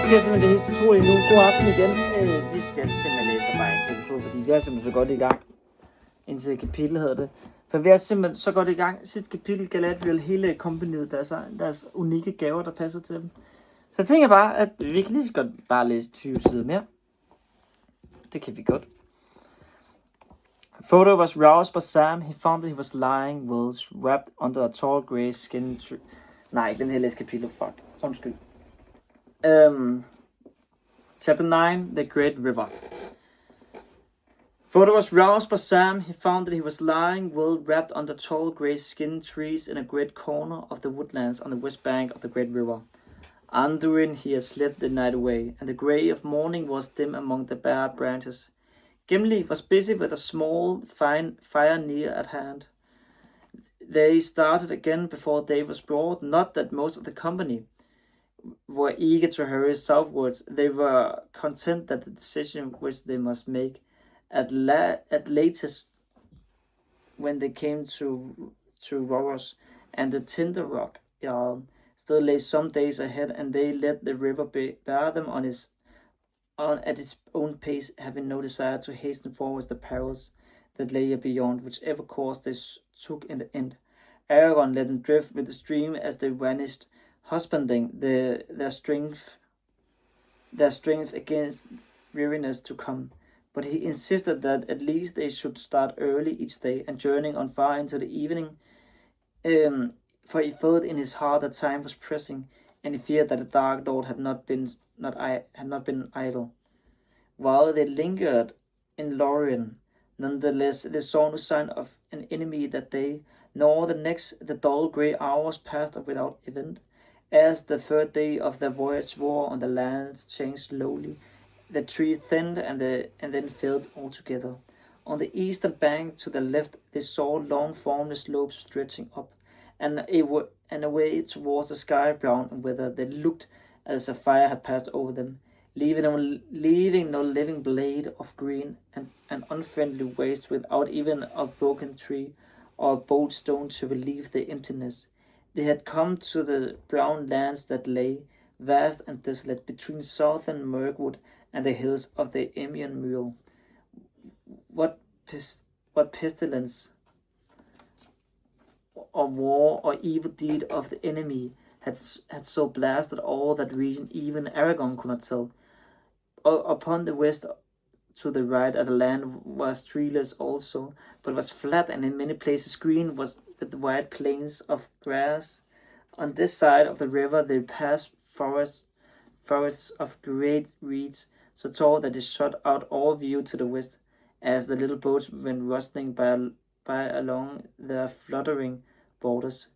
sker simpelthen det helt utroligt nu. God aften igen. Vi skal simpelthen læse bare en til episode, fordi vi er simpelthen så godt i gang. Indtil kapitel hedder det. For vi er simpelthen så godt i gang. Sidste kapitel Galadriel, hele kompagniet, deres unikke gaver, der passer til dem. Så jeg tænker bare, at vi kan lige så godt bare læse 20 sider mere. Det kan vi godt. Frodo was roused by Sam. He found that he was lying wrapped under a tall grey skin tree. Nej, den her læse kapitel, fuck. Undskyld. Chapter 9, The Great River. Frodo was roused by Sam. He found that he was lying wrapped under tall grey skin trees in a great corner of the woodlands on the west bank of the Great River. Anduin he had slept the night away, and the grey of morning was dim among the bare branches. Gimli was busy with a small fire near at hand. They started again before day was broad. Not that most of the company were eager to hurry southwards. They were content that the decision which they must make at latest when they came to Rorros and the Tinder Rock Jarl still lay some days ahead, and they let the river bear them at its own pace, having no desire to hasten forward the perils that lay beyond, whichever course they took in the end. Aragorn let them drift with the stream as they vanished, husbanding their strength against weariness to come. But he insisted that at least they should start early each day and journeying on far into the evening, for he felt in his heart that time was pressing, and he feared that the Dark Lord had not been idle. While they lingered in Lorien, nonetheless they saw no sign of an enemy that day, nor the next. The dull grey hours passed without event. As the third day of their voyage wore on, the lands changed slowly. The trees thinned and then filled altogether. On the eastern bank to the left they saw long formless slopes stretching up, and away towards the sky brown and weather. They looked as a fire had passed over them, leaving no living blade of green, and an unfriendly waste without even a broken tree or a bold stone to relieve the emptiness. They had come to the brown lands that lay, vast and desolate, between southern Mirkwood and the hills of the Emion Muir. What pestilence or war or evil deed of the enemy had so blasted all that region, even Aragorn could not tell. Upon the west to the right the land was treeless also, but was flat and in many places green with wide plains of grass. On this side of the river they passed forests of great reeds, so tall that they shut out all view to the west, as the little boats went rustling by along their fluttering borders.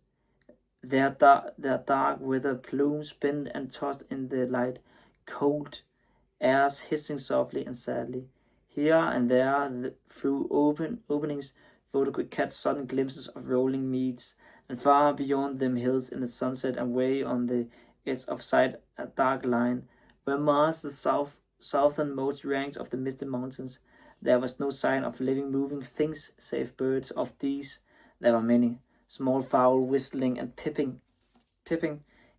Their dark withered plumes bent and tossed in the light, cold airs hissing softly and sadly. Here and there, through openings, Frodo could catch sudden glimpses of rolling meads, and far beyond them hills in the sunset, and way on the edge of sight a dark line, where marched the southernmost ranks of the misty mountains. There was no sign of living moving things save birds. Of these there were many, small fowl whistling and piping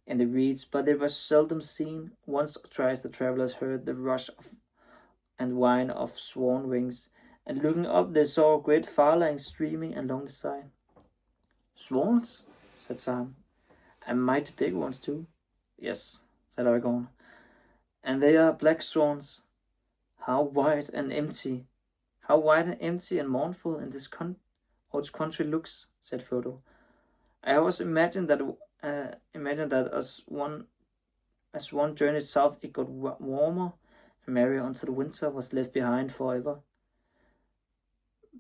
in the reeds, but they were seldom seen. Once or twice the travellers heard the rush and whine of swan wings, and looking up they saw great farlines streaming along the side. "Swans?" said Sam. "And mighty big ones too." "Yes," said Aragorn. "And they are black swans. How white and empty and mournful in this country looks," said Frodo. "I always imagined that as one journeyed south it got warmer and merrier until winter was left behind forever."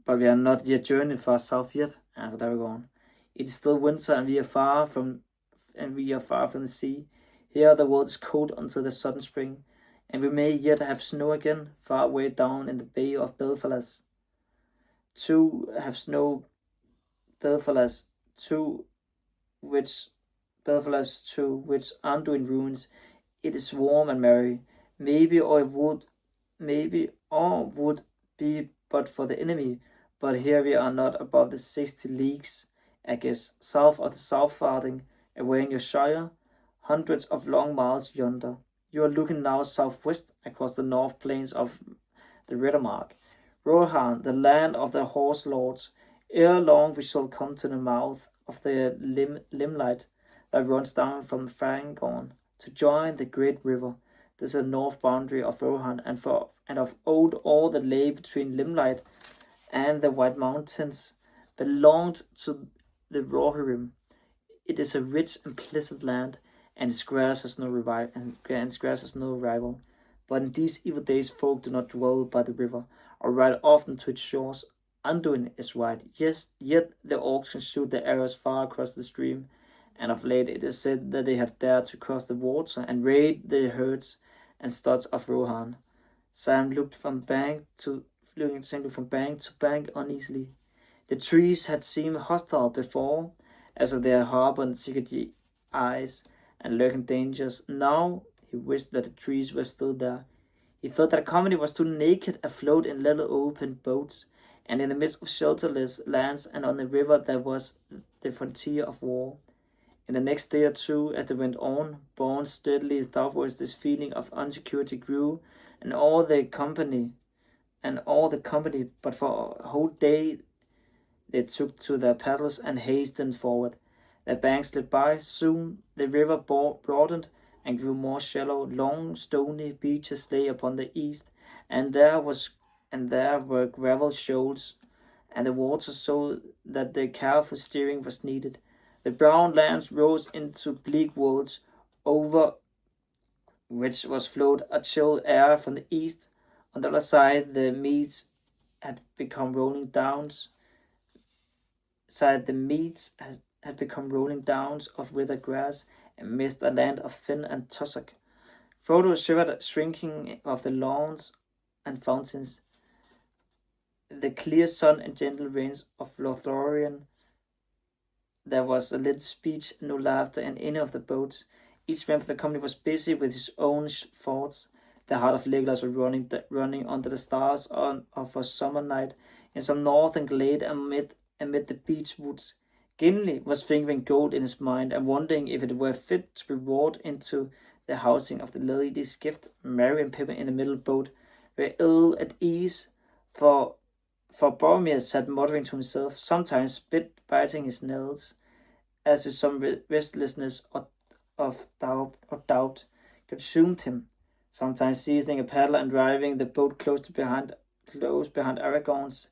"But we are not yet journeyed far south yet," answered Aragorn. "It is still winter, and we are far from the sea. Here the world is cold until the sudden spring, and we may yet have snow again, far away down in the Bay of Belfalas. To which Anduin ruins, it is warm and merry. Maybe would be but for the enemy, but here we are not above the 60 leagues, I guess, south of the Southfarthing, away in your shire, hundreds of long miles yonder. You are looking now southwest across the north plains of the Riddermark. Rohan, the land of the horse lords. Ere long we shall come to the mouth of the Limelight that runs down from Fangorn to join the great river. This is the north boundary of Rohan, and of old all that lay between Limelight and the White Mountains belonged to the Rohirrim. It is a rich and pleasant land, and its grass has no rival. But in these evil days folk do not dwell by the river, or ride often to its shores. Anduin is right, yes, yet the orcs can shoot their arrows far across the stream, and of late it is said that they have dared to cross the water and raid the herds and studs of Rohan. Sam looked from bank to bank uneasily. The trees had seemed hostile before, as if they had harbored secret eyes and lurking dangers. Now he wished that the trees were still there. He felt that a company was too naked afloat in little open boats, and in the midst of shelterless lands and on the river that was the frontier of war. In the next day or two, as they went on, borne steadily southwards, this feeling of insecurity grew, and all the company, but for a whole day they took to their paddles and hastened forward. Their banks slid by. Soon the river broadened and grew more shallow. Long stony beaches lay upon the east, and there were gravel shoals and the water, so that the careful steering was needed. The brown lands rose into bleak worlds, over which was flowed a chill air from the east. On the other side, the meads had become rolling downs. Had become rolling downs of withered grass, and missed a land of fen and tussock. Frodo shivered, shrinking of the lawns and fountains, the clear sun and gentle rains of Lothlorien. There was a little speech, no laughter in any of the boats. Each member of the company was busy with his own thoughts. The heart of Legolas was running under the stars of a summer night in some northern glade amid the beech woods. Gimli was fingering gold in his mind and wondering if it were fit to be wrought into the housing of the lady's gift. Merry and Pippin in the middle boat were ill at ease, for Boromir sat muttering to himself, sometimes biting his nails, as if some restlessness of doubt consumed him, sometimes seizing a paddle and driving the boat close behind Aragorn's.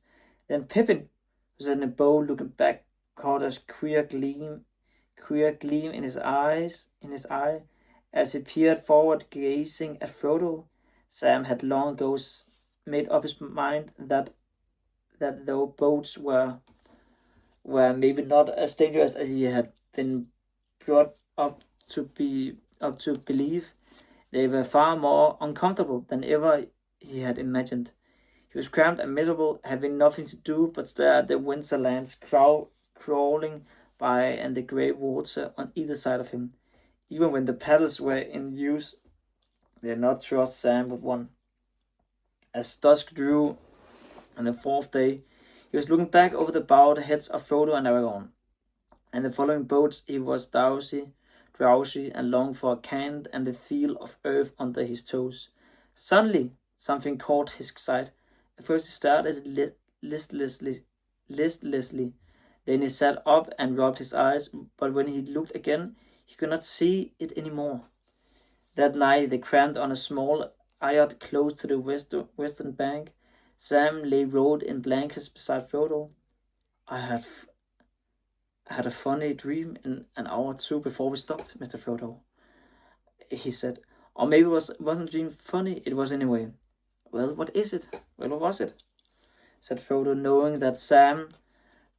Then Pippin, who sat in the boat looking back, caught a queer gleam in his eye, as he peered forward, gazing at Frodo. Sam had long ago made up his mind that though boats were maybe not as dangerous as he had been brought up to believe, they were far more uncomfortable than ever he had imagined. He was cramped and miserable, having nothing to do but stare at the winter lands crawling by and the grey water on either side of him. Even when the paddles were in use, they did not trust Sam with one. As dusk drew on the fourth day, he was looking back over the bowed heads of Frodo and Aragorn. In the following boats he was drowsy, and longed for a cant and the feel of earth under his toes. Suddenly, something caught his sight. At first he stared at it listlessly. Then he sat up and rubbed his eyes, but when he looked again, he could not see it any more. That night they cramped on a small eyot close to the western bank. Sam lay rolled in blankets beside Frodo. I had a funny dream in an hour or two before we stopped, Mr. Frodo, he said. Or maybe it wasn't a dream funny, it was anyway. Well, what is it? Well, what was it? Said Frodo, knowing that Sam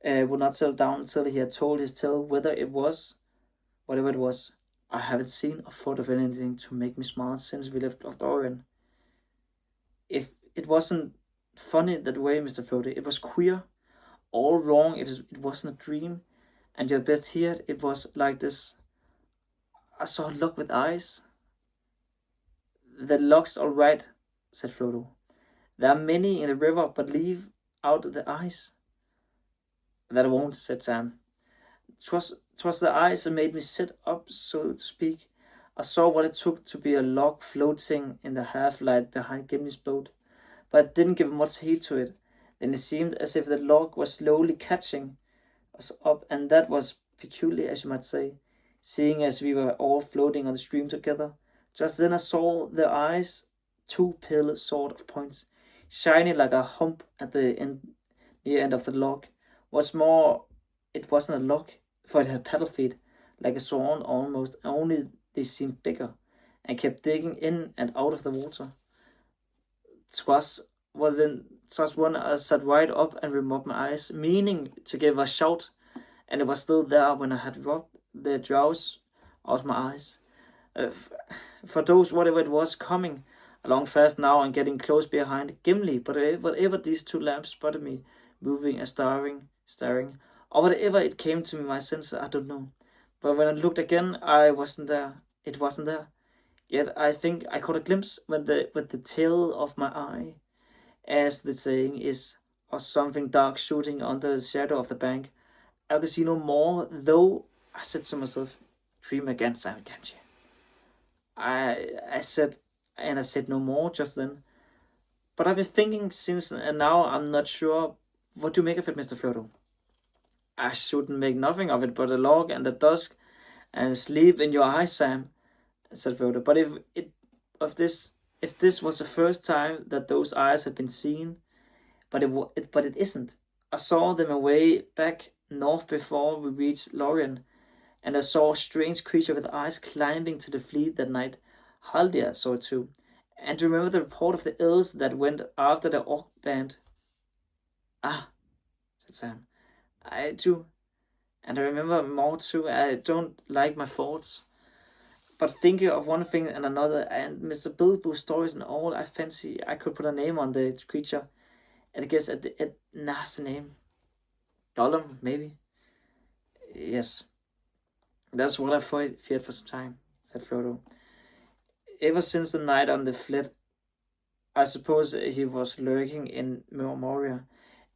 would not settle down until he had told his tale, whatever it was. I haven't seen or thought of anything to make me smile since we left Lothlorien. If it wasn't funny that way, Mr. Frodo, it was queer, all wrong if it wasn't a dream, and you had best hear it was like this. I saw a log with eyes. The log's all right, said Frodo. There are many in the river, but leave out the eyes. That I won't, said Sam. 'Twas the eyes that made me sit up, so to speak. I saw what it took to be a log floating in the half-light behind Gimli's boat, but I didn't give much heed to it. Then it seemed as if the log was slowly catching us up, and that was peculiar, as you might say, seeing as we were all floating on the stream together. Just then I saw the eyes, two pale sort of points, shining like a hump at the end of the log. What's more, it wasn't a log, for it had paddle feet, like a swan almost, only they seemed bigger, and kept digging in and out of the water. 'Twas then such one I sat right up and removed my eyes, meaning to give a shout, and it was still there when I had rubbed the drowse out of my eyes. For those, whatever it was, coming along fast now and getting close behind Gimli, but whatever these two lamps spotted me, moving and staring, or whatever it came to me, my senses, I don't know. But when I looked again, I wasn't there. It wasn't there. Yet I think I caught a glimpse with the tail of my eye, as the saying is, or something dark shooting under the shadow of the bank. I could see no more, though. I said to myself, "Dream again, Simon, can't you?" I said no more just then. But I've been thinking since, and now I'm not sure. What do you make of it, Mr. Frodo? I shouldn't make nothing of it but a log and the dusk and sleep in your eyes, Sam, said Frodo. But if this was the first time that those eyes had been seen, but it isn't. I saw them away back north before we reached Lorien, and I saw a strange creature with eyes climbing to the fleet that night. Haldir saw it too. And do you remember the report of the elves that went after the orc band? Ah, said Sam. I do. And I remember more too. I don't like my thoughts, but thinking of one thing and another, and Mr. Bilbo's stories and all, I fancy I could put a name on the creature. And I guess a nasty name. Gollum, maybe? Yes. That's what I feared for some time, said Frodo. Ever since the night on the flit, I suppose he was lurking in Moria,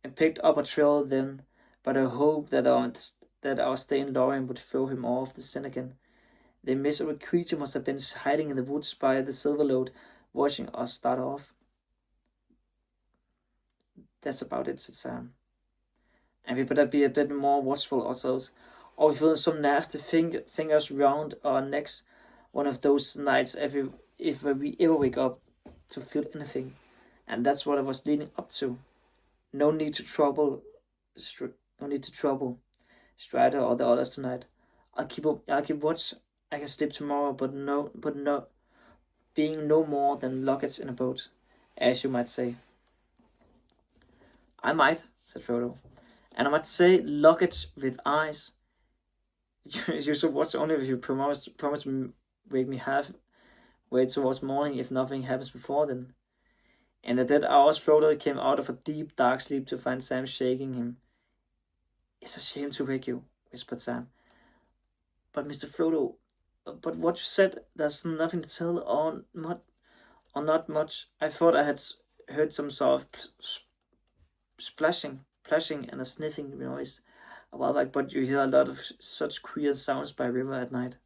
and picked up a trail then, but I hoped that our stay in Lorien would throw him off the scent again. The miserable creature must have been hiding in the woods by the Silverlode, watching us start off. That's about it, said Sam. And we better be a bit more watchful ourselves, or we feel some nasty fingers round our necks one of those nights if we ever wake up to feel anything. And that's what I was leading up to. No need to trouble Strider or the others tonight. I'll keep watch. I can sleep tomorrow, but no, being no more than luggage in a boat, as you might say. I might, said Frodo, and I might say luggage with eyes. You should watch only if you promise to wake me halfway towards morning if nothing happens before then. In the dead hours, Frodo came out of a deep, dark sleep to find Sam shaking him. It's a shame to wake you, whispered Sam. But Mr. Frodo, but what you said, there's nothing to tell or not much. I thought I had heard some sort of splashing and a sniffing noise a while back, but you hear a lot of such queer sounds by river at night.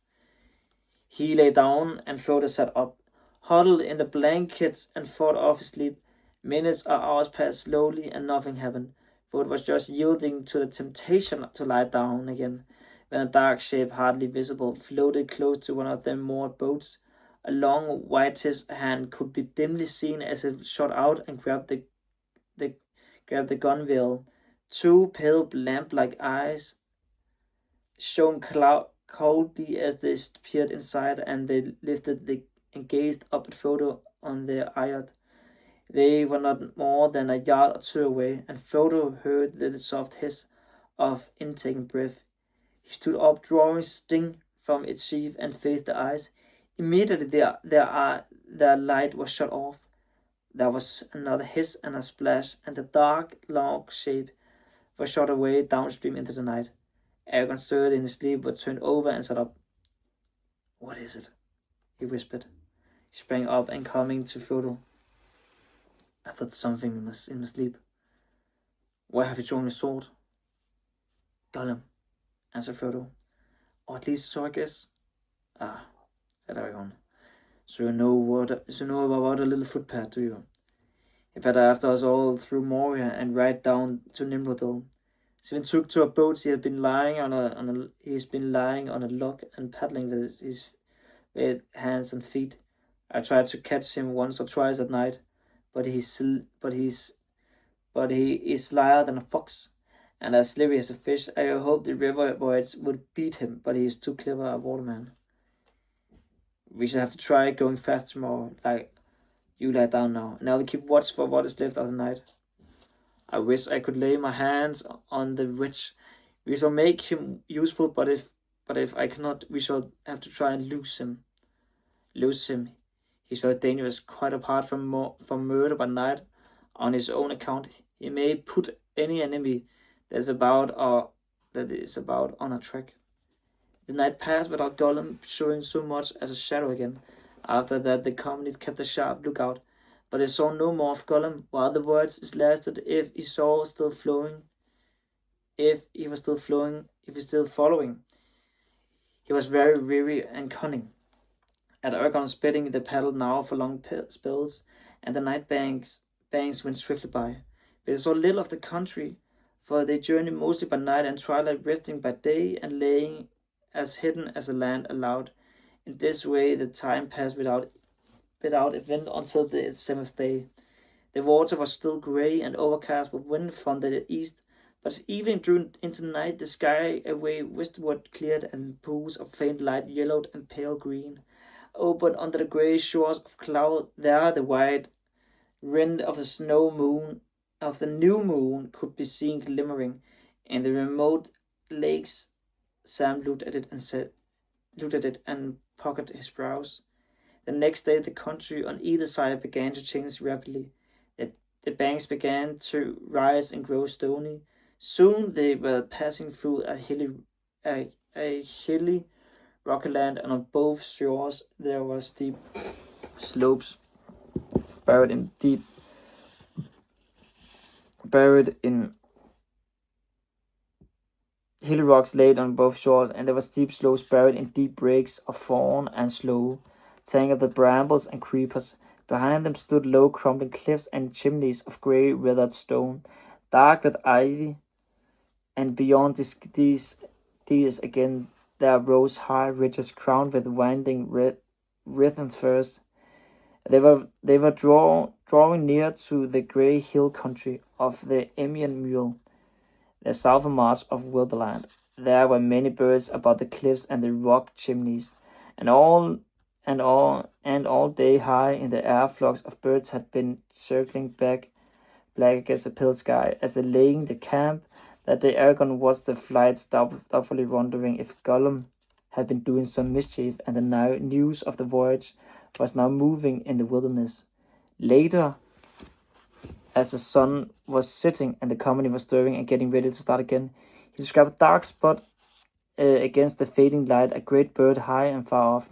He lay down and Frodo sat up, huddled in the blankets and fought off his sleep. Minutes or hours passed slowly and nothing happened. Frodo was just yielding to the temptation to lie down again, when a dark shape, hardly visible, floated close to one of the moored boats. A long, whitish hand could be dimly seen as it shot out and grabbed the gunwale. Two pale lamp-like eyes shone coldly as they peered inside, and they lifted and gazed up at Frodo on their eyot. They were not more than a yard or two away, and Frodo heard the soft hiss of intaking breath. He stood up, drawing sting from its sheath, and faced the eyes. Immediately their light was shut off. There was another hiss and a splash, and the dark, long shape was shot away downstream into the night. Aragorn stirred in his sleep, but turned over and sat up. "What is it?" he whispered. He sprang up and coming to Frodo. "I thought something in my sleep. Why have you drawn your sword?" "Gollum," answered Frodo. "Or at least so I guess." "Ah," said Aragorn. So you know about a little footpath, do you? He paddled after us all through Moria and right down to Nimrodil. Svend took to a boat. He's been lying on a log and paddling with his hands and feet. I tried to catch him once or twice at night, but he is slyer than a fox, and as slippery as a fish. I hoped the river voyage would beat him, but he is too clever a waterman. We shall have to try going fast tomorrow. You lie down now, and I will keep watch for what is left of the night. I wish I could lay my hands on the witch. We shall make him useful, but if I cannot, we shall have to try and lose him. He's very dangerous, quite apart from murder by night. On his own account, he may put any enemy that is about on a track. The night passed without Gollum showing so much as a shadow again. After that, the company kept a sharp lookout, but they saw no more of Gollum, while the words lasted. If he was still following, he was very weary and cunning. At Aragorn's bidding, they paddled now for long spells, and the night banks went swiftly by. But they saw little of the country, for they journeyed mostly by night and twilight, resting by day and laying as hidden as the land allowed. In this way, the time passed without event until the 7th day. The water was still grey and overcast with wind from the east, but as evening drew into night, the sky away westward cleared, and pools of faint light yellowed and pale green opened under the grey shores of cloud. There the white rind of the new moon could be seen glimmering in the remote lakes. Sam looked at it and puckered his brows. The next day the country on either side began to change rapidly. The banks began to rise and grow stony. Soon they were passing through a hilly rocky land, and on both shores there were steep slopes buried in hilly rocks laid on both shores, and there were steep slopes buried in deep breaks of thorn and slough, tangled with brambles and creepers. Behind them stood low crumbling cliffs and chimneys of grey weathered stone, dark with ivy, and beyond these again there rose high ridges crowned with winding wreathen firs. They were drawing near to the grey hill country of the Emian Mule, the southern march of Wilderland. There were many birds about the cliffs and the rock chimneys, and all day high in the air flocks of birds had been circling black against the pale sky as they lay in the camp. That day Aragorn watched the flights, doubtfully wondering if Gollum had been doing some mischief, and the news of the voyage was now moving in the wilderness. Later, as the sun was setting and the company was stirring and getting ready to start again, he described a dark spot against the fading light, a great bird high and far off,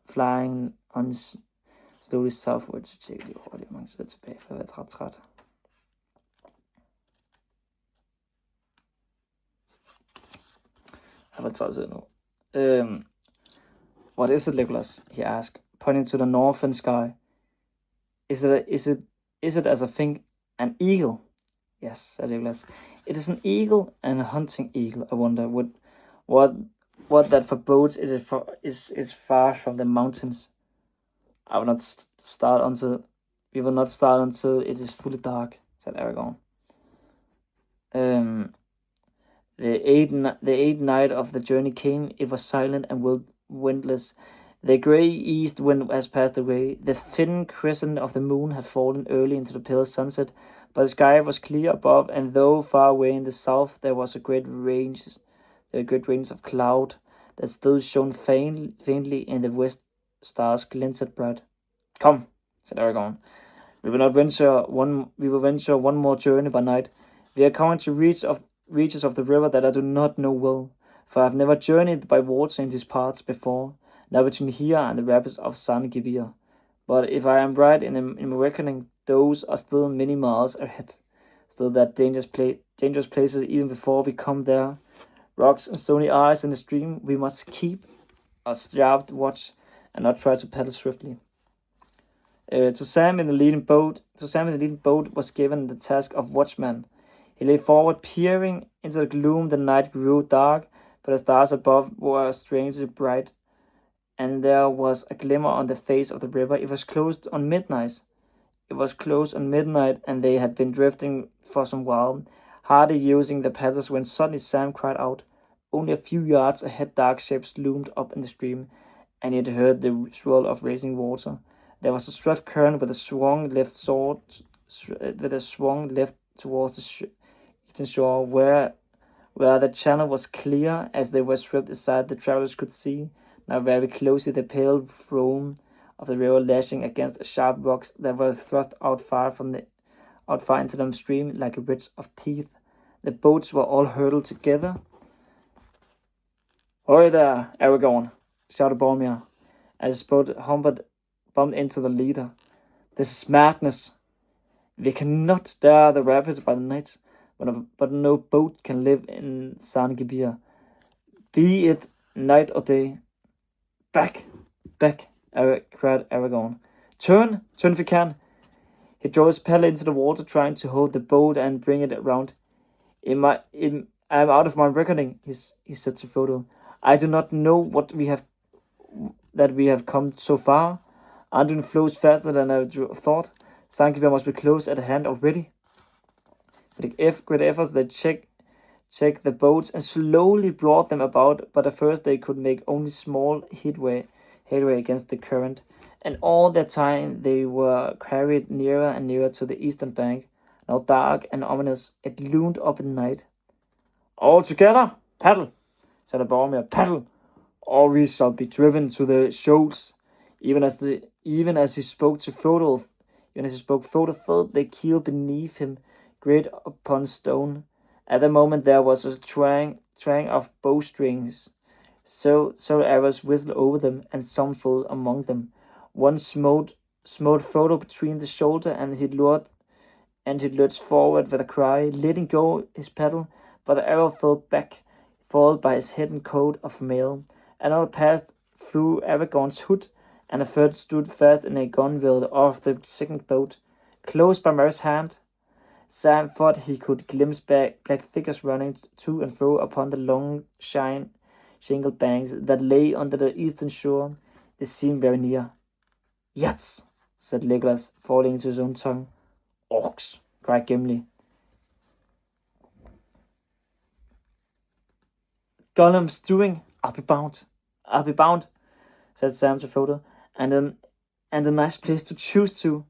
flying on slowly southwards. Jeg tjekker lige hurtigt, mange sidder tilbage, for jeg er træt. I have a 12 sider nu. What is it, Legolas? He asked, pointing to the northern sky. Is it as I think, an eagle? Yes, said Legolas. It is an eagle, and a hunting eagle. I wonder what that forebode is far from the mountains. We will not start until it is fully dark, said Aragorn. The eighth night of the journey came. It was silent and windless. The grey east wind has passed away. The thin crescent of the moon had fallen early into the pale sunset, but the sky was clear above, and though far away in the south there was a great range of cloud that still shone faintly in the west. Stars glinted bright. Come, said Aragorn. We will venture one more journey by night. We are coming to reaches of the river that I do not know well, for I have never journeyed by water in these parts before, now between here and the rapids of San Gibir. But if I am right in my reckoning, those are still many miles ahead. Still that dangerous places even before we come there. rocks and stony eyes in the stream, we must keep a sharp watch and not try to paddle swiftly. To Sam in the leading boat was given the task of watchman. He lay forward, peering into the gloom. The night grew dark, but the stars above were strangely bright, and there was a glimmer on the face of the river. It was close on midnight, and they had been drifting for some while, hardly using the paddles, when suddenly Sam cried out. Only a few yards ahead, dark shapes loomed up in the stream, and he had heard the swirl of racing water. There was a swift current with a swung left towards the eastern shore, where the channel was clear as they were swept aside. The travelers could see now very closely the pale foam of the river lashing against sharp rocks that were thrust out far into the stream like a ridge of teeth. The boats were all hurtled together. "Hurry there, Aragorn!" shouted Boromir, as his boat bumped into the leader. "This is madness. We cannot dare the rapids by the night, but no boat can live in Sangibir, be it night or day." Back! Cried Aragorn. Turn if you can." He drove his paddle into the water, trying to hold the boat and bring it around. I am out of my reckoning," he said to Frodo. "I do not know that we have come so far. Anduin flows faster than I thought. Sangibir must be close at hand already." With great efforts, they checked the boats and slowly brought them about, but at first they could make only small headway against the current, and all that time they were carried nearer and nearer to the eastern bank. Now dark and ominous, it loomed up in the night. "All together, paddle," said Boromir. "Paddle, or we shall be driven to the shoals." Even as he spoke, Frodo felt the keel beneath him grate upon stone. At the moment there was a twang of bowstrings. So arrows whistled over them, and some fell among them. One smote Frodo between the shoulder, and he lurched forward with a cry, letting go his paddle, but the arrow fell back, foiled by his hidden coat of mail. Another passed through Aragorn's hood, and a third stood fast in a gunwale of the second boat, close by Merry's hand. Sam thought he could glimpse black figures running to and fro upon the long shingled banks that lay under the eastern shore. They seemed very near. "Yats!" said Legolas, falling into his own tongue. "Orcs!" cried Gimli. "Gollum's doing. I'll be bound," said Sam to Frodo. And a nice place to choose to.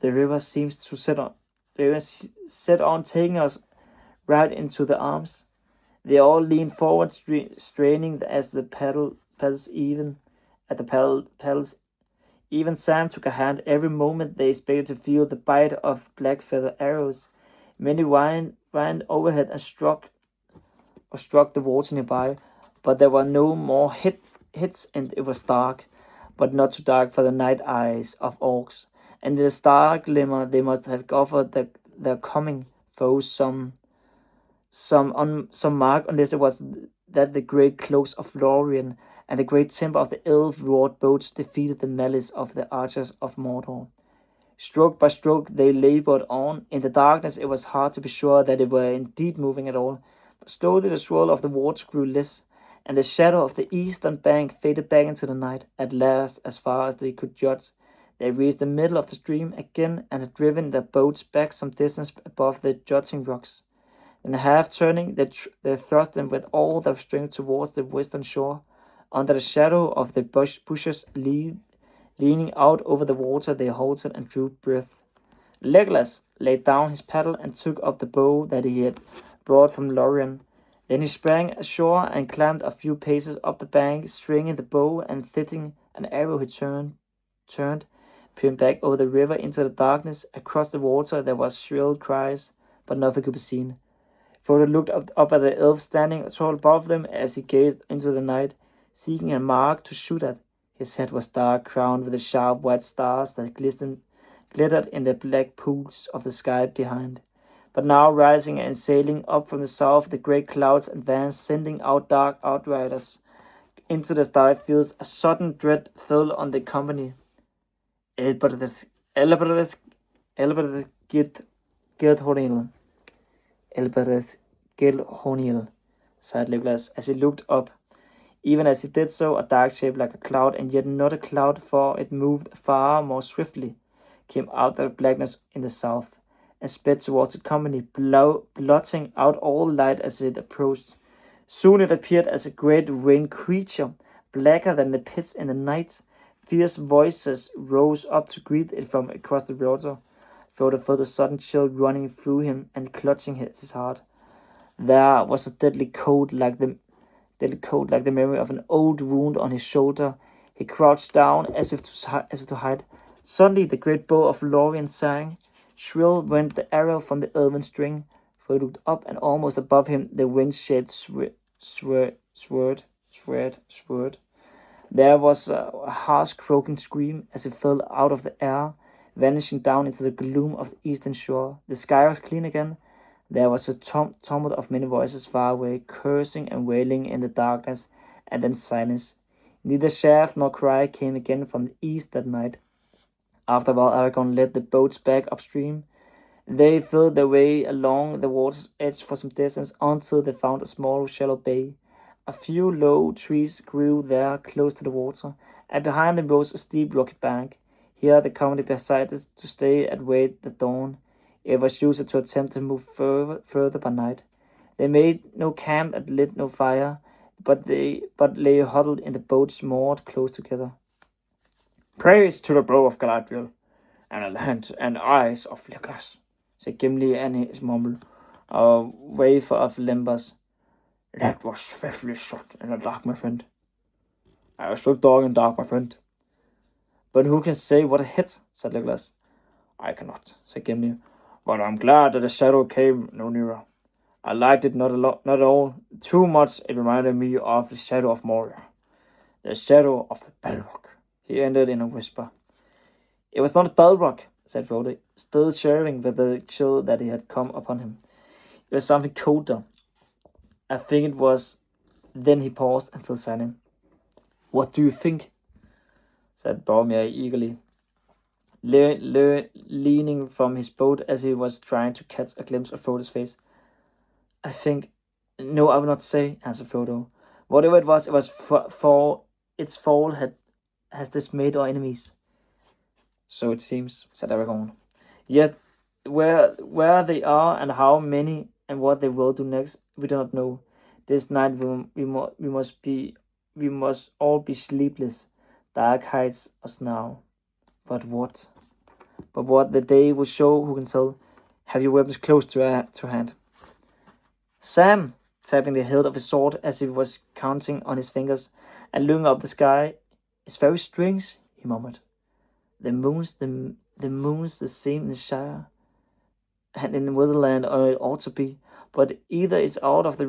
The river seems to set on taking us right into the arms." They all leaned forward, straining as the paddles. Even Sam took a hand. Every moment they expected to feel the bite of black feather arrows. Many whined overhead and struck the water nearby, but there were no more hits, and it was dark, but not too dark for the night eyes of orcs. And in the star glimmer they must have offered their coming foes some mark, unless it was that the great cloaks of Lorien and the great timber of the elf-wrought boats defeated the malice of the archers of Mordor. Stroke by stroke they labored on. In the darkness it was hard to be sure that they were indeed moving at all, but slowly the swirl of the water grew less, and the shadow of the eastern bank faded back into the night. At last, as far as they could judge, they reached the middle of the stream again and had driven their boats back some distance above the jutting rocks. Then, half turning, they thrust them with all their strength towards the western shore. Under the shadow of the bushes leaning out over the water, they halted and drew breath. Legolas laid down his paddle and took up the bow that he had brought from Lorien. Then he sprang ashore and climbed a few paces up the bank, stringing the bow and fitting an arrow. He turned, peering back over the river into the darkness. Across the water there were shrill cries, but nothing could be seen. Frodo looked up at the elf standing tall above them as he gazed into the night, seeking a mark to shoot at. His head was dark, crowned with the sharp white stars that glittered in the black pools of the sky behind. But now, rising and sailing up from the south, the great clouds advanced, sending out dark outriders into the starry fields. A sudden dread fell on the company. Elbereth Gildhornil, sighed Legolas as he looked up. Even as he did so, a dark shape like a cloud, and yet not a cloud, for it moved far more swiftly, came out of the blackness in the south, and sped towards the company, blotting out all light as it approached. Soon it appeared as a great winged creature, blacker than the pits in the night. Fierce voices rose up to greet it from across the water. Frodo felt a sudden chill running through him and clutching his heart. There was a deadly cold like the memory of an old wound on his shoulder. He crouched down as if to hide. Suddenly the great bow of Lorien sang. Shrill went the arrow from the elven string. Frodo looked up, and almost above him the wind-shaped sword. There was a harsh croaking scream as it fell out of the air, vanishing down into the gloom of the eastern shore. The sky was clean again. There was a tumult of many voices far away, cursing and wailing in the darkness, and then silence. Neither shaft nor cry came again from the east that night. After a while, Aragorn led the boats back upstream. They filled their way along the water's edge for some distance until they found a small, shallow bay. A few low trees grew there close to the water, and behind them rose a steep rocky bank. Here the company decided to stay and wait the dawn. It was useless to attempt to move further by night. They made no camp and lit no fire, but lay huddled in the boats moored close together. "Praise to the brow of Galadriel, and the land and eyes of Legolas," said Gimli, and his mumble, a wafer of limbers. "That was swiftly shot in the dark, my friend." "I was so dark and dark, my friend." "But who can say what it hit?" said Legolas. "I cannot," said Gimli, "but I'm glad that the shadow came no nearer. I liked it not at all. Too much it reminded me of the shadow of Moria. The shadow of the Balrog," he ended in a whisper. "It was not a Balrog," said Frodo, still sharing with the chill that had come upon him. "It was something colder. I think it was..." Then he paused and fell silent. "What do you think?" said Boromir eagerly, leaning from his boat as he was trying to catch a glimpse of Frodo's face. "I think... No, I will not say," answered Frodo. "Whatever it was for its fall has dismayed our enemies." "So it seems," said Aragorn. "Yet where they are and how many and what they will do next, we do not know. This night we must all be sleepless. Dark hides us now. But what the day will show, who can tell? Have your weapons close to hand?" Sam, tapping the hilt of his sword as he was counting on his fingers and looking up the sky. "It's very strange," he murmured. The moon's the same in the Shire and in the Witherland, or it ought to be, but either it's out of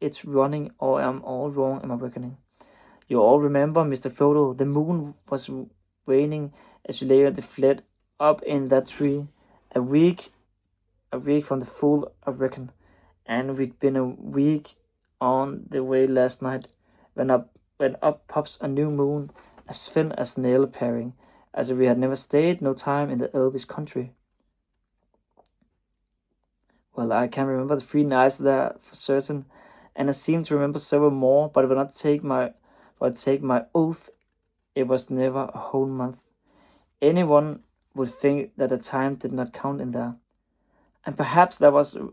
its running, or I'm all wrong in my reckoning. You all remember, Mr. Frodo, the moon was waning as we lay on the flat up in that tree. A week from the full, I reckon, and we'd been a week on the way last night when up pops a new moon, as thin as nail paring, as if we had never stayed no time in the Elvish country. Well, I can remember the 3 nights there for certain, and I seem to remember several more, but I will take my oath it was never a whole month. Anyone would think that the time did not count in there. And perhaps there was a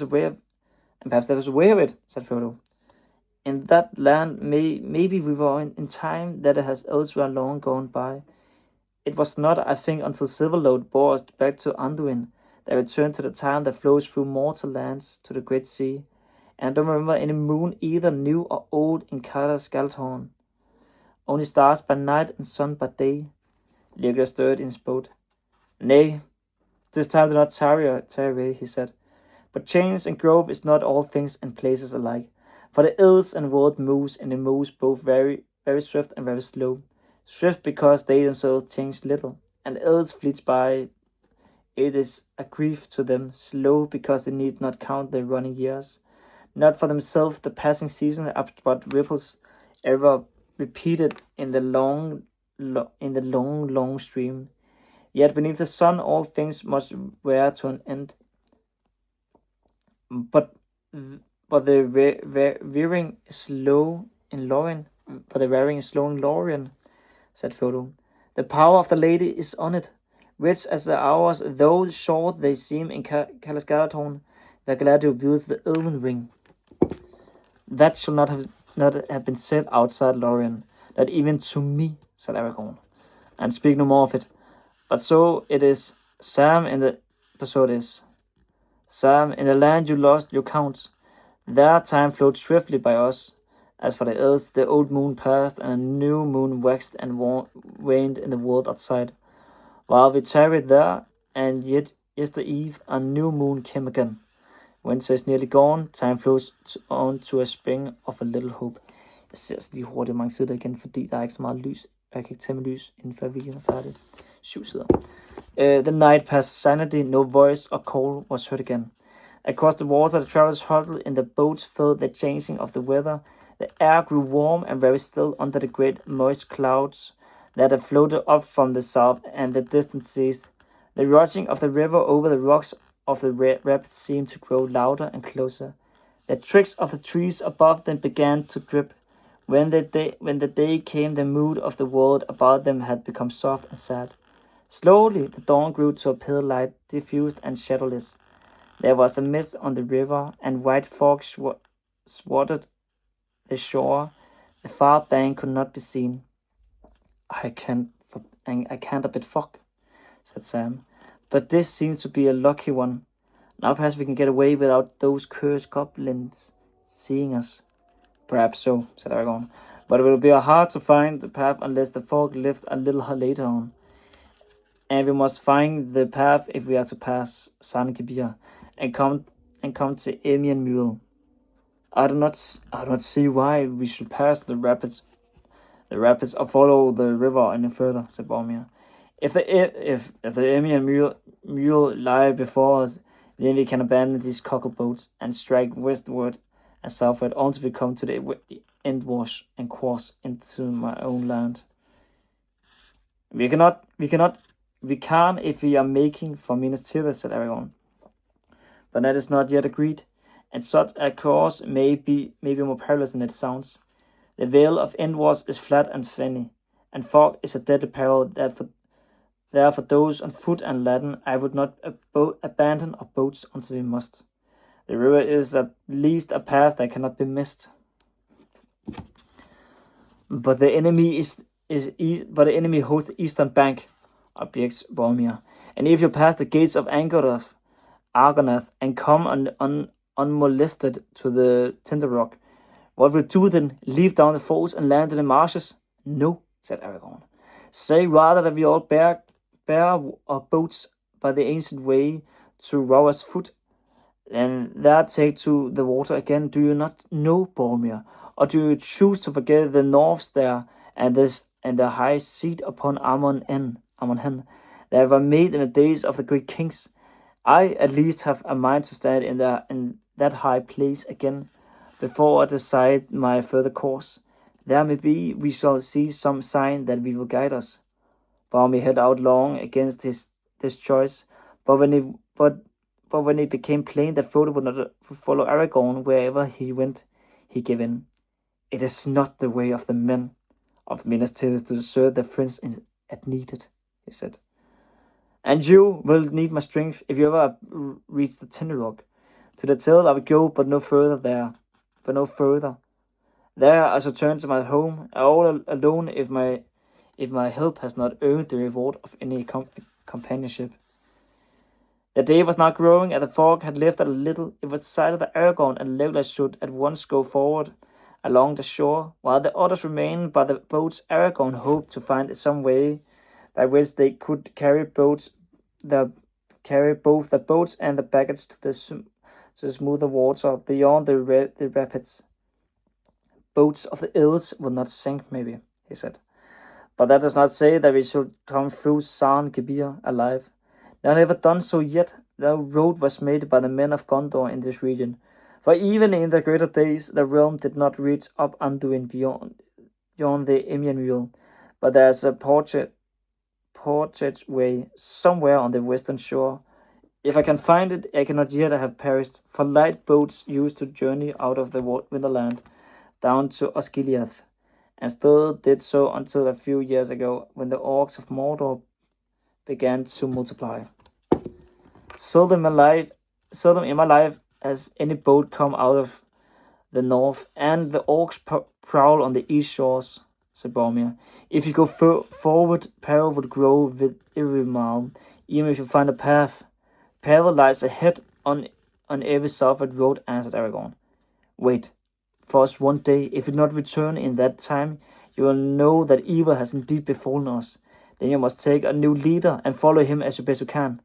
way of it, said Frodo. In that land, maybe we were in time that it has elsewhere long gone by. It was not, I think, until Silverlode bore us back to Anduin that returned to the time that flows through mortal lands to the great sea. And I don't remember any moon, either new or old, in Carter's Galthorn. Only stars by night and sun by day. Legolas stirred in his boat. "Nay, this time do not tarry away," he said. "But change and growth is not all things and places alike. For the ills and world moves, and it moves both very, very swift and very slow. Swift because they themselves change little, and ills fleets by It is a grief to them, slow because they need not count their running years, not for themselves the passing season, but ripples ever repeated in the long stream. Yet beneath the sun all things must wear to an end. But the wearing is slow in Lorien. But the wearing is slow in Lorien, said Frodo. The power of the lady is on it. Rich as the hours, though short they seem in Calas Galadhorn, where Galadriel wields the Elven ring. That should not have been said outside Lorien, not even to me, said Aragorn. And speak no more of it. But so it is, Sam, in the land you lost your count. There time flowed swiftly by us. As for the elves, the old moon passed, and a new moon waxed and waned in the world outside. While we tarried there, and yet yestereve a new moon came again. Winter is nearly gone, time flows on to a spring of a little hope. Jeg ser altså lige hurtigt mange sider igen, fordi der er ikke så meget lys. Jeg kan ikke tage med lys, inden før videoen er færdig. 7 sider. The night passed silently, no voice or call was heard again. Across the water, the travelers huddled in the boats, felt the changing of the weather. The air grew warm and very still under the great moist clouds that had floated up from the south and the distant seas. The rushing of the river over the rocks of the rapids seemed to grow louder and closer. The twigs of the trees above them began to drip. When the day came, the mood of the world about them had become soft and sad. Slowly, the dawn grew to a pale light, diffused and shadowless. There was a mist on the river, and white fog swathed the shore. The far bank could not be seen. I can't a bit fog, said Sam. But this seems to be a lucky one. Now perhaps we can get away without those cursed goblins seeing us. Perhaps so, said Aragorn. But it will be hard to find the path unless the fog lifts a little later on. And we must find the path if we are to pass Sarngibir and come to Emian Mule. I do not see why we should pass the rapids or follow the river any further, said Boromir. If the Emian Mule lie before us, then we can abandon these cockle boats and strike westward and southward until we come to the Endwash and cross into my own land. We can if we are making for Minas Tirith, said Aragorn. But that is not yet agreed, and such a course may be more perilous than it sounds. The Vale of Endwash is flat and fenny, and fog is a deadly peril there for those on foot and laden. I would not abandon our boats until we must. The river is at least a path that cannot be missed. But the enemy holds the eastern bank, objects Boromir. And if you pass the gates of Argonath and come unmolested to the Tinder Rock, what will you do then? Leave down the forts and land in the marshes? No, said Aragorn. Say rather that we all bear our boats by the ancient way to Rower's Foot, and there take to the water again. Do you not know, Boromir? Or do you choose to forget the Norths there and the high seat upon Amon Hen that were made in the days of the great kings? I at least have a mind to stand in that high place again before I decide my further course. There may be we shall see some sign that we will guide us. Boromir held out long against this choice, but when it became plain that Frodo would not follow Aragorn wherever he went, he gave in. It is not the way of the men of Minas Tirith to desert their friends at needed, he said. And you will need my strength if you ever reach the Tinder Rock. To the Tell I will go, but no further. There I shall turn to my home, all alone if my help has not earned the reward of any companionship. The day was now growing, and the fog had lifted a little. It was decided that Aragorn and Legolas should at once go forward along the shore, while the others remained by the boats. Aragorn hoped to find some way by which they could carry both the boats and the baggage to the smoother water beyond the rapids. Boats of the Elves will not sink, maybe, he said. But that does not say that we should come through Sarngibir alive. They had never done so yet. The road was made by the men of Gondor in this region. For even in the greater days, the realm did not reach up Anduin beyond the Emian Wheel, but there is a portage way somewhere on the western shore. If I can find it, I cannot yet have perished, for light boats used to journey out of the Winterland down to Osgiliath, and still did so until a few years ago, when the orcs of Mordor began to multiply. Seldom in my life has any boat come out of the north, and the orcs prowl on the east shores, said Boromir. If you go forward, peril would grow with every mile, even if you find a path. Peril lies ahead on every southward road, answered Aragorn. Wait for us one day. If you do not return in that time, you will know that evil has indeed befallen us. Then you must take a new leader and follow him as best you can.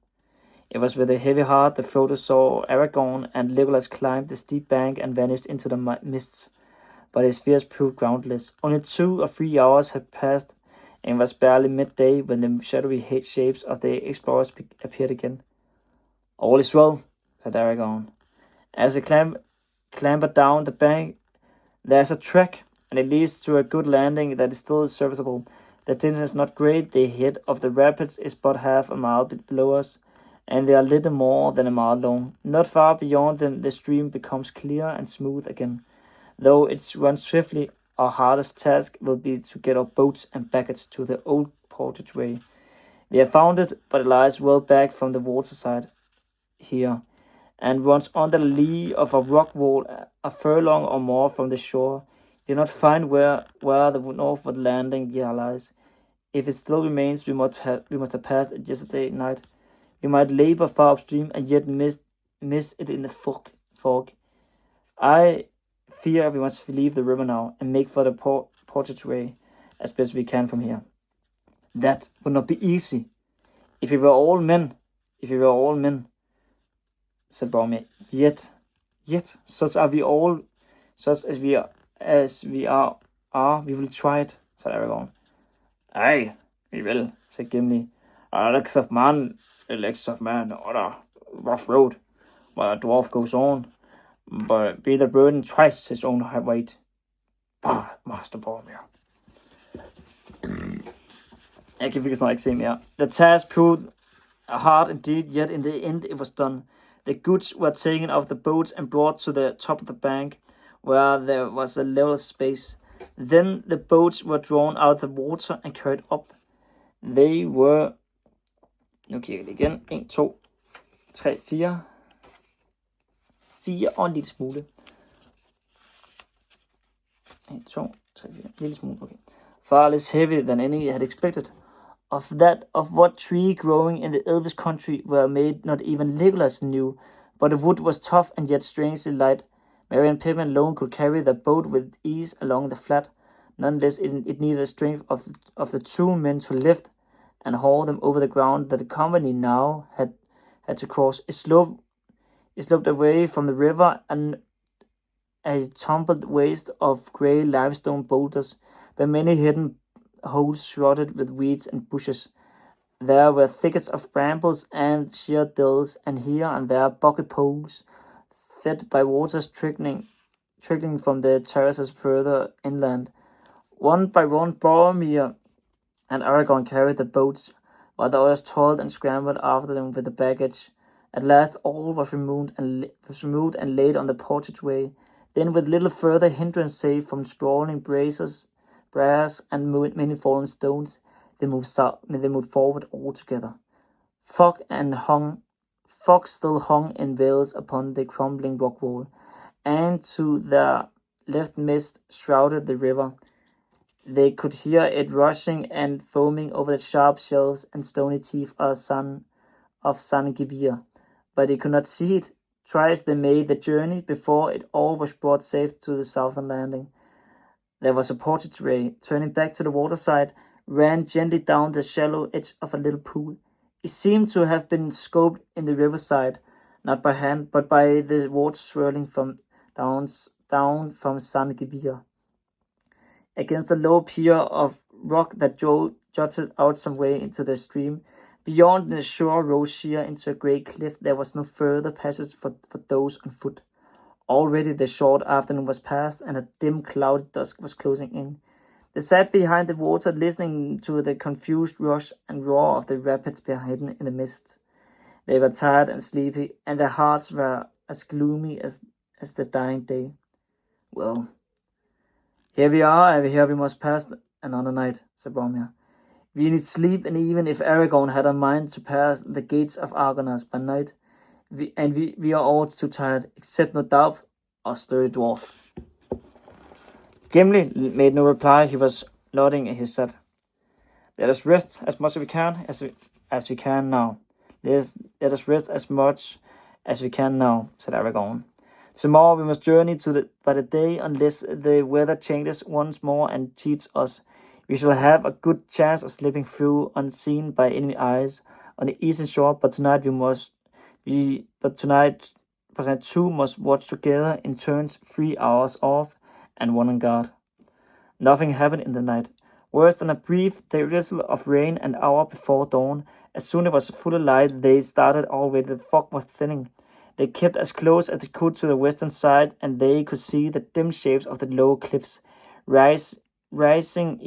It was with a heavy heart that Frodo saw Aragorn, and Legolas climbed the steep bank and vanished into the mists. But his fears proved groundless. Only 2 or 3 hours had passed, and it was barely midday when the shadowy shapes of the explorers appeared again. All is well, said Aragorn. As they clambered down the bank, there's a track, and it leads to a good landing that is still serviceable. The distance is not great. The head of the rapids is but half a mile below us, and they are little more than a mile long. Not far beyond them, the stream becomes clear and smooth again. Though it runs swiftly, our hardest task will be to get our boats and baggage to the old portage way. We have found it, but it lies well back from the waterside here, and runs under the lee of a rock wall a furlong or more from the shore. You do not find where the northward landing lies. If it still remains, we must have passed it yesterday night. We might labor far upstream and yet miss it in the fog. I fear we must leave the river now and make for the portage way as best we can from here. That would not be easy. If we were all men, said Boromir. Yet, such as we are, we will try it, said Aragorn. Aye, we will, said Gimli. Legs of man, on a rough road, while a dwarf goes on, but be the burden twice his own weight. Bah, Master Boromir. Jeg kan virkelig ikke se mere. The task proved hard indeed, yet in the end it was done. The goods were taken off the boats and brought to the top of the bank, where there was a level space. Then the boats were drawn out of the water and carried up. They were... Nu kigger jeg igen. 1, 2, 3, 4. 4 og en lille smule. 1, 2, 3, 4. En lille smule, okay. Far less heavy than any had expected. Of what tree growing in the Elvish country were made not even Legolas knew, but the wood was tough and yet strangely light. Merry and Pippin alone could carry the boat with ease along the flat. Nonetheless, it needed the strength of the 2 men to lift and haul them over the ground that the company now had to cross. It sloped away from the river and a tumbled waste of grey limestone boulders, where many hidden holes shrouded with weeds and bushes. There were thickets of brambles and sheer dills, and here and there bucket pools, fed by waters trickling from the terraces further inland. One by one, Boromir and Aragorn carried the boats, while the others toiled and scrambled after them with the baggage. At last all was removed and laid on the portage way. Then, with little further hindrance save from sprawling braes and many fallen stones, they moved forward altogether. Fog still hung in veils upon the crumbling rock wall, and to their left mist shrouded the river. They could hear it rushing and foaming over the sharp shelves and stony teeth of San Gibir, but they could not see it. Thrice they made the journey before it all was brought safe to the southern landing. There was a portage way, turning back to the waterside, ran gently down the shallow edge of a little pool. It seemed to have been scooped in the riverside, not by hand, but by the water swirling down from San Gibir. Against a low pier of rock that jutted out some way into the stream, Beyond the shore rose sheer into a great cliff. There was no further passage for those on foot. Already the short afternoon was past, and a dim cloudy dusk was closing in. They sat behind the water, listening to the confused rush and roar of the rapids hidden in the mist. They were tired and sleepy, and their hearts were as gloomy as the dying day. "Well, here we are, and here we must pass another night," said Boromir. "We need sleep, and even if Aragorn had a mind to pass the gates of Argonas by night, we are all too tired, except no doubt our sturdy dwarf." Gimli made no reply. He was nodding his head. "Let us rest as much as we can now. Let us rest as much as we can now," said Aragorn. "Tomorrow we must journey by the day, unless the weather changes once more and cheats us. We shall have a good chance of slipping through unseen by enemy eyes on the eastern shore, but tonight tonight two must watch together in turns, 3 hours off and 1 on guard." Nothing happened in the night, worse than a brief drizzle of rain an hour before dawn. As soon as it was fully light, they started already. The fog was thinning. They kept as close as they could to the western side, and they could see the dim shapes of the low cliffs rising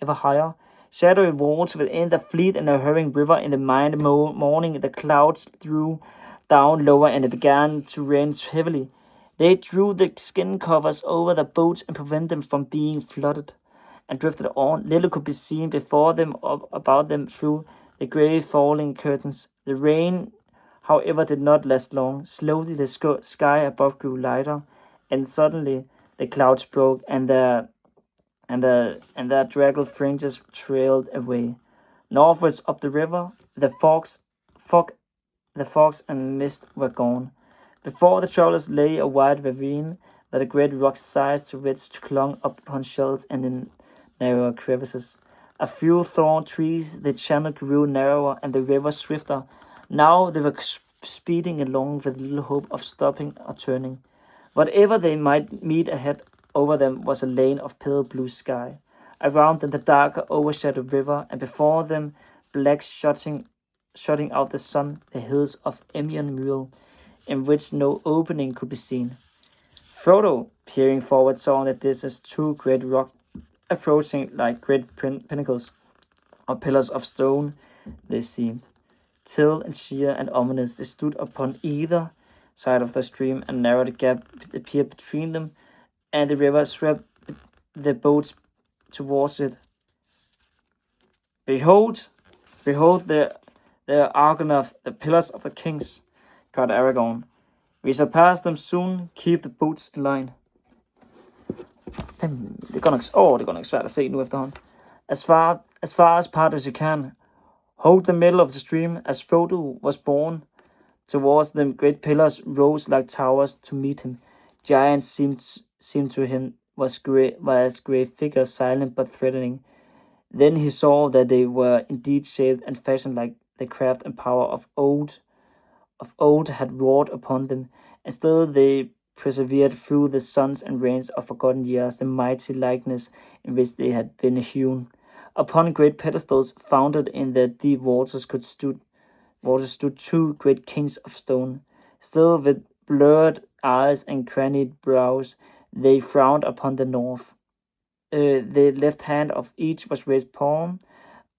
ever higher. Shadowy walls within the fleet and the hurrying river. In the morning, the clouds drew down lower, and it began to rain heavily. They drew the skin covers over the boats and prevented them from being flooded, and drifted on. Little could be seen before them or about them through the grey falling curtains. The rain, however, did not last long. Slowly the sky above grew lighter, and suddenly the clouds broke, and their draggled fringes trailed away. Northwards up the river, the fogs and mist were gone. Before the travelers lay a wide ravine that the great rock sides to which clung up upon shelves and in narrower crevices. A few thorn trees, the channel grew narrower and the river swifter. Now they were speeding along with little hope of stopping or turning. Whatever they might meet ahead, over them was a lane of pale blue sky. Around them the darker overshadowed river, and before them, black shutting out the sun, the hills of Emion Muir, in which no opening could be seen. Frodo, peering forward, saw in the distance 2 great rocks approaching like great pinnacles or pillars of stone. They seemed tall and sheer and ominous. They stood upon either side of the stream, and narrow gap appeared between them, and the river swept the boats towards it. Behold the Argonath, the pillars of the kings," cried Aragorn. "We shall pass them soon. Keep the boats in line." Det går nok svært at se nu efterhånden. As far as part as you can. Hold the middle of the stream. As Frodo was borne towards them, great pillars rose like towers to meet him. Giants seemed to him was grey figures, silent but threatening. Then he saw that they were indeed shaped and fashioned like the craft and power of old had wrought upon them, and still they persevered through the suns and rains of forgotten years, the mighty likeness in which they had been hewn. Upon great pedestals founded in the deep waters stood 2 great kings of stone. Still with blurred eyes and crannied brows, they frowned upon the north. The left hand of each was raised palm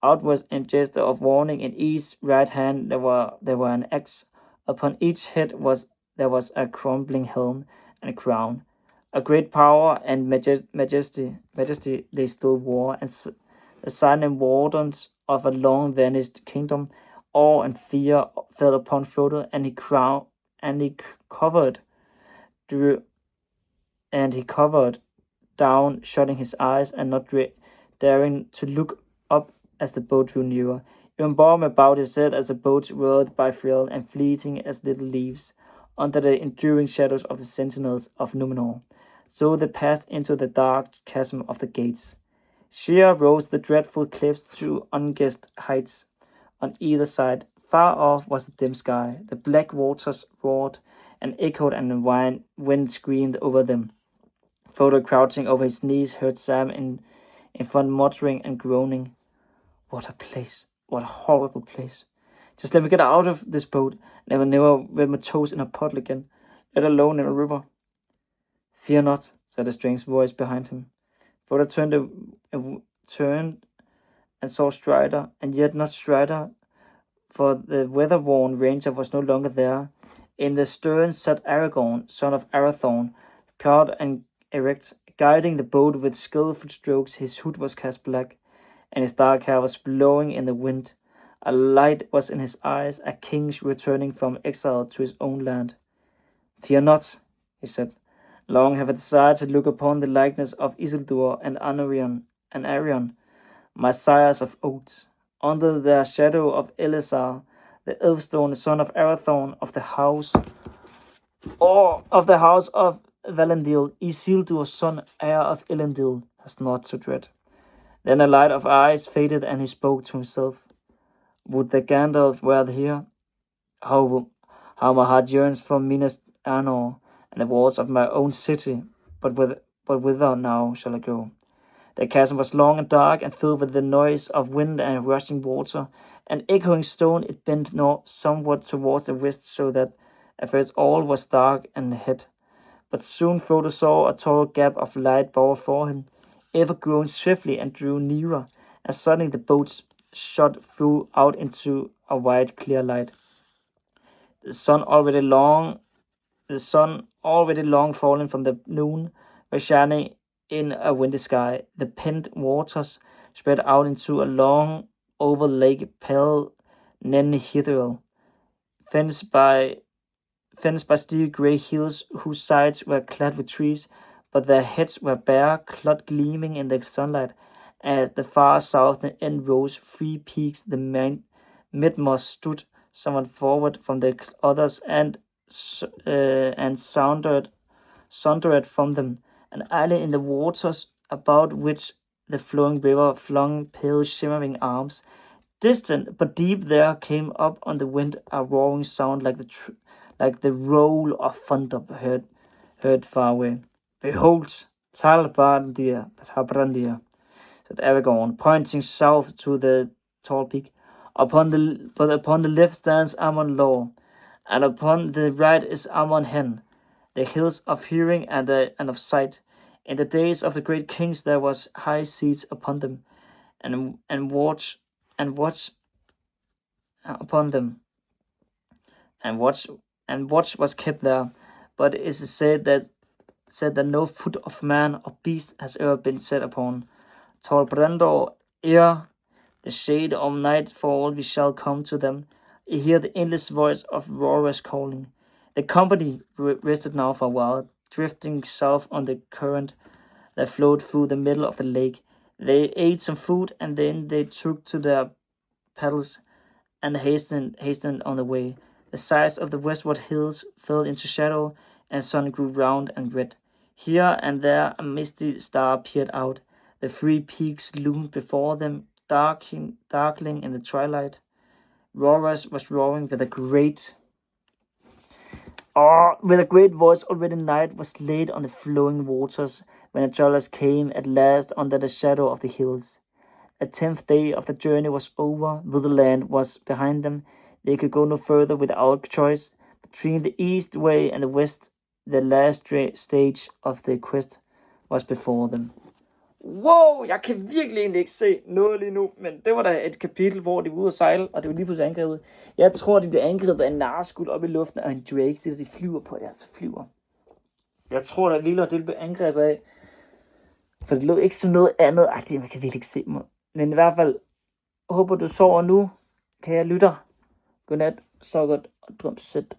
outwards in gesture of warning. In each right hand there were an axe. Upon each head there was a crumbling helm and a crown. A great power and majesty they still wore, and the silent wardens of a long vanished kingdom. Awe and fear fell upon Frodo, and he covered down, shutting his eyes and not daring to look up as the boat drew nearer. Even Boromir bowed his head as the boats whirled by frail and fleeting as little leaves under the enduring shadows of the sentinels of Numenor. So they passed into the dark chasm of the gates. Sheer rose the dreadful cliffs to unguessed heights on either side. Far off was the dim sky. The black waters roared and echoed, and the wind screamed over them. Frodo, crouching over his knees, heard Sam in front muttering and groaning. "What a place! What a horrible place. Just let me get out of this boat, and I will never wet my toes in a puddle again, let alone in a river. Fear not, said a strange voice behind him. Frodo turned and saw Strider, and yet not Strider, for the weather-worn ranger was no longer there. In the stern sat Aragorn, son of Arathorn, proud and erect, guiding the boat with skillful strokes. His hood was cast black, and his dark hair was blowing in the wind. A light was in his eyes, a king returning from exile to his own land. Fear not, he said. Long have I desired to look upon the likeness of Isildur and Arion, my sires of old. Under the shadow of Elessar, the Elfstone, son of Arathorn, of the house of Valandil, Isildur, son, heir of Elendil, has not to dread. Then a light of eyes faded, and he spoke to himself. Would that Gandalf were here? How my heart yearns for Minas Anor and the walls of my own city, but whither now shall I go? The chasm was long and dark, and filled with the noise of wind and rushing water. An echoing stone, it bent somewhat towards the west, so that at first all was dark and hid. But soon Frodo saw a tall gap of light before him, ever growing swiftly, and drew nearer, and suddenly the boat shot through out into a wide, clear light. The sun already long fallen from the noon was shining in a windy sky. The pent waters spread out into a long oval lake, pale Nenhithriel, fenced by steep grey hills whose sides were clad with trees, but their heads were bare, clod gleaming in the sunlight. At the far southern end rose 3 peaks. The midmost stood somewhat forward from the others, and sauntered from them, an island in the waters, about which the flowing river flung pale shimmering arms. Distant but deep there came up on the wind a roaring sound like the roll of thunder heard far away. Behold, Talbrandir, said Aragorn, pointing south to the tall peak. Upon the left stands Amon Lor, and upon the right is Amon Hen, the hills of hearing and of sight. In the days of the great kings there was high seats upon them, and watch upon them, and watch was kept there. But it is said that no foot of man or beast has ever been set upon Tall Brandor. Ere the shade of nightfall we shall come to them, hear the endless voice of roarers calling. The company rested now for a while, drifting south on the current that flowed through the middle of the lake. They ate some food, and then they took to their paddles and hastened on the way. The sides of the westward hills fell into shadow, and sun grew round and red. Here and there a misty star peered out. The 3 peaks loomed before them, darkling in the twilight. Roarers was roaring with a great voice. Already night was laid on the flowing waters, when the travelers came at last under the shadow of the hills. The 10th day of the journey was over. Though the land was behind them, they could go no further without choice. Between the east way and the west, the last stage of the quest was before them. Wow, jeg kan virkelig egentlig ikke se noget lige nu, men det var da et kapitel, hvor de var ude at sejle, og det var lige pludselig angrebet. Jeg tror, de blev angrebet af en narskud op i luften, og en drake, det der de flyver på, det altså flyver. Jeg tror, der ville det blev angrebet af, for det lød ikke som noget andet. Ej, man kan virkelig ikke se mig. Men i hvert fald, håber du sover nu, kære lytter. Godnat, så godt og drøm sæt.